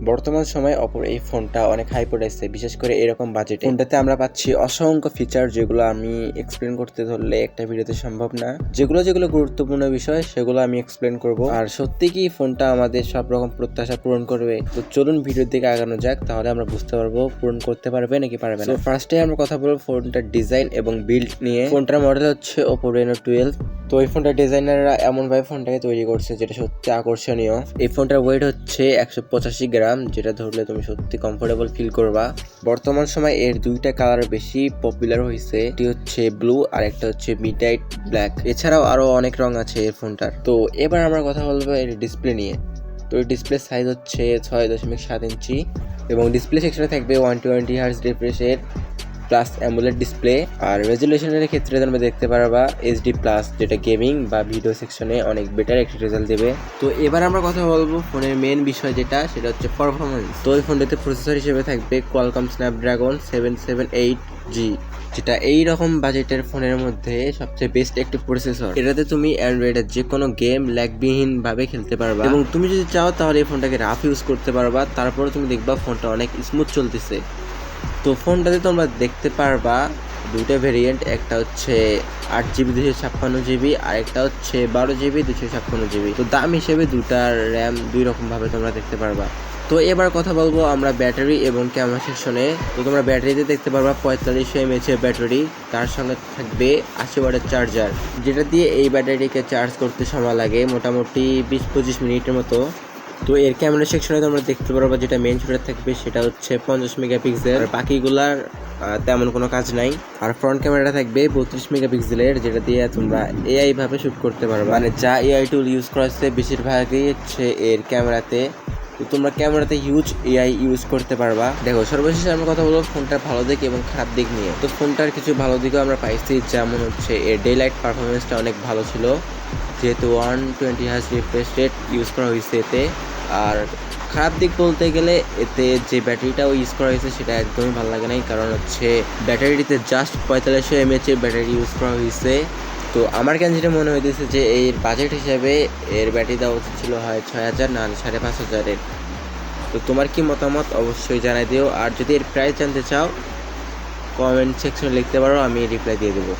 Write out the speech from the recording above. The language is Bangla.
বর্তমান সময়ে অপোর এই ফোনটা অনেক হাই পড়েছে, বিশেষ করে এরকম বাজেটে। ফোনটাতে আমরা পাচ্ছি অসংখ্য ফিচার, যেগুলো আমি এক্সপ্লেন করতে ধরলে একটা ভিডিওতে সম্ভব না। যেগুলো গুরুত্বপূর্ণ বিষয় সেগুলো আমি এক্সপ্লেন করব। আর সত্যি কি ফোনটা আমাদের সব রকম প্রত্যাশা পূরণ করবে? তো চলুন ভিডিওর দিকে আগানো যাক, তাহলে আমরা বুঝতে পারবো পূরণ করতে পারবে নাকি পারবে না। তো ফার্স্টে আমরা কথা বলবো ফোনটার ডিজাইন এবং বিল্ড নিয়ে। ফোনটার মডেল হচ্ছে OPPO Reno 12। তো এই ফোনটার ডিজাইনাররা এমনভাবে ফোনটাকে তৈরি করছে যেটা সত্যি আকর্ষণীয়। এই ফোনটার ওয়েট হচ্ছে 185 গ্রাম, যেটা ধরলে তুমি সত্যি কমফোর্টেবল ফিল করবা। বর্তমান সময় এর দুইটা কালার বেশি পপুলার হয়েছে, একটি হচ্ছে ব্লু আর একটা হচ্ছে মিডনাইট ব্ল্যাক। এছাড়াও আরো অনেক রং আছে এই ফোনটার। তো এবার আমরা কথা বলবো এর ডিসপ্লে নিয়ে। তো এই ডিসপ্লে সাইজ হচ্ছে 6.7 ইঞ্চি এবং ডিসপ্লে সেকশনে থাকবে 120 হার্জ রিফ্রেশের প্লাস অ্যামোলেড ডিসপ্লে। আর রেজুলেশনের ক্ষেত্রে তোমরা দেখতে পারবা HD প্লাস, যেটা গেমিং বা ভিডিও সেকশনে অনেক বেটার একটি রেজাল্ট দেবে। তো এবার আমরা কথা বলবো ফোনের মেন বিষয় সেটা হচ্ছে পারফরমেন্স। তো এই ফোনটিতে প্রসেসর হিসেবে থাকবে কোয়ালকম স্ন্যাপড্রাগন 778G, যেটা এই রকম বাজেটের ফোনের মধ্যে সবচেয়ে বেস্ট একটি প্রসেসর। এটাতে তুমি অ্যান্ড্রয়েডের যে কোনো গেম ল্যাগবিহীন ভাবে খেলতে পারবা এবং তুমি যদি চাও তাহলে এই ফোনটাকে রাফ ইউজ করতে পারবা, তারপরে তুমি দেখবা ফোনটা অনেক স্মুথ চলতেছে। তো ফোনটাতে তোমরা দেখতে পারবা দুইটা ভেরিয়েন্ট, একটা হচ্ছে 8GB 256GB আর একটা হচ্ছে 12GB 256GB। তো দাম হিসেবে দুটার র্যাম দুই রকম ভাবে তোমরা দেখতে পারবা। তো এবার কথা বলবো আমরা ব্যাটারি এবং ক্যামেরা সেকশনে। তো তোমরা ব্যাটারিতে দেখতে পারবা 4500 mAh এর ব্যাটারি, তার সঙ্গে থাকবে 80 ওয়াটের চার্জার, যেটা দিয়ে এই ব্যাটারিকে চার্জ করতে সময় লাগে মোটামুটি 20-25 মিনিটের মতো। তো এর ক্যামেরা সেকশনে তোমরা দেখতে পারবা যেটা মেইন শুটার থাকবে সেটা হচ্ছে 50 মেগাপিক্সেল, আর বাকিগুলার তেমন কোনো কাজ নাই। আর ফ্রন্ট ক্যামেরাটা থাকবে 32 মেগাপিক্সেলের, যেটা দিয়ে তোমরা AI ভাবে শুট করতে পারবা। মানে যা AI টুল ইউজ করা হচ্ছে বেশিরভাগই হচ্ছে এর ক্যামেরাতে। তো তোমরা ক্যামেরাতে হিউজ AI ইউজ করতে পারবা। দেখো সর্বশেষে আমরা কথা বলবো ফোনটার ভালো দিক এবং খারাপ দিক নিয়ে। তো ফোনটার কিছু ভালো দিকও আমরা পাইছি, যেমন হচ্ছে এর ডে লাইট পারফরমেন্সটা অনেক ভালো ছিল, যেহেতু 120 হার্জ রিফ্রেশ রেট ইউজ করা হয়েছে এতে। আর খারাপ দিক বলতে গেলে এতে যে ব্যাটারিটাও ইউজ করা হয়েছে সেটা একদমই ভালো লাগে নাই, কারণ হচ্ছে ব্যাটারিতে জাস্ট 4500 mAh এর ব্যাটারি ইউজ করা হয়েছে। তো আমার কেন যেটা মনে হইতেছে যে এর বাজেট হিসাবে এর ব্যাটারি দেওয়া উচিত ছিল হয় 6000 না 5500-এর। তো তোমার কি মতামত অবশ্যই জানাই দিও, আর যদি এর প্রাইস জানতে চাও কমেন্ট সেকশনে লিখতে পারো, আমি রিপ্লাই দিয়ে দেবো।